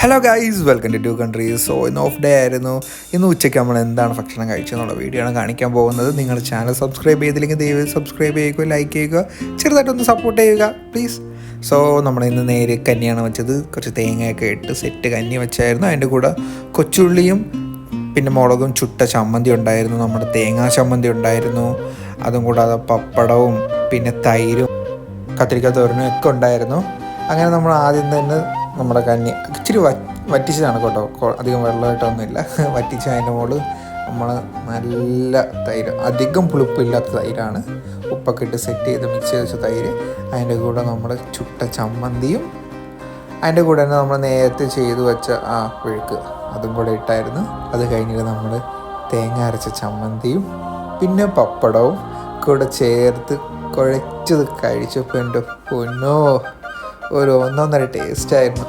Hello guys, welcome two countries. So ഇന്ന് off day ആയിരുന്നു. ഇന്ന് ഉച്ചയ്ക്ക് നമ്മൾ എന്താണ് ഭക്ഷണം കഴിച്ചതെന്നുള്ള വീഡിയോ ആണ് കാണിക്കാൻ പോകുന്നത്. നിങ്ങൾ ചാനൽ സബ്സ്ക്രൈബ് ചെയ്തില്ലെങ്കിൽ ദയവായി സബ്സ്ക്രൈബ് ചെയ്യുക, ലൈക്ക് ചെയ്യുക, ചെറുതായിട്ടൊന്ന് സപ്പോർട്ട് ചെയ്യുക പ്ലീസ്. സോ നമ്മൾ ഇന്ന് നേരെ കഞ്ഞിയാണ് വെച്ചത്. കുറച്ച് തേങ്ങയൊക്കെ ഇട്ട് സെറ്റ് കഞ്ഞി വെച്ചായിരുന്നു. അതിൻ്റെ കൂടെ കൊച്ചുള്ളിയും പിന്നെ മുളകും ചുട്ട ചമ്മന്തി ഉണ്ടായിരുന്നു, നമ്മുടെ തേങ്ങാ ചമ്മന്തി ഉണ്ടായിരുന്നു. അതും കൂടാതെ പപ്പടവും പിന്നെ തൈരും കത്തിരിക്ക തോരനും ഒക്കെ ഉണ്ടായിരുന്നു. അങ്ങനെ നമ്മൾ ആദ്യം തന്നെ നമ്മുടെ കഞ്ഞി ഇച്ചിരി വറ്റിച്ചതാണ് കേട്ടോ, അധികം വെള്ളമായിട്ടൊന്നുമില്ല. വറ്റിച്ച് അതിൻ്റെ മുകളിൽ നമ്മൾ നല്ല തൈര്, അധികം പുളിപ്പില്ലാത്ത തൈരാണ്, ഉപ്പൊക്കെ ഇട്ട് സെറ്റ് ചെയ്ത് മിക്സ് ചെയ്ത് വെച്ച തൈര്. അതിൻ്റെ കൂടെ നമ്മൾ ചുട്ട ചമ്മന്തിയും അതിൻ്റെ കൂടെ തന്നെ നമ്മൾ നേരത്തെ ചെയ്ത് വെച്ച പുഴുക്ക് അതും കൂടെ ഇട്ടായിരുന്നു. അത് കഴിഞ്ഞിട്ട് നമ്മൾ തേങ്ങ അരച്ച ചമ്മന്തിയും പിന്നെ പപ്പടവും കൂടെ ചേർത്ത് കുഴച്ചത് കഴിച്ചപ്പോൾ എൻ്റെ പൊന്നോ, ഒരു ഒന്നൊന്നര ടേസ്റ്റായിരുന്നു.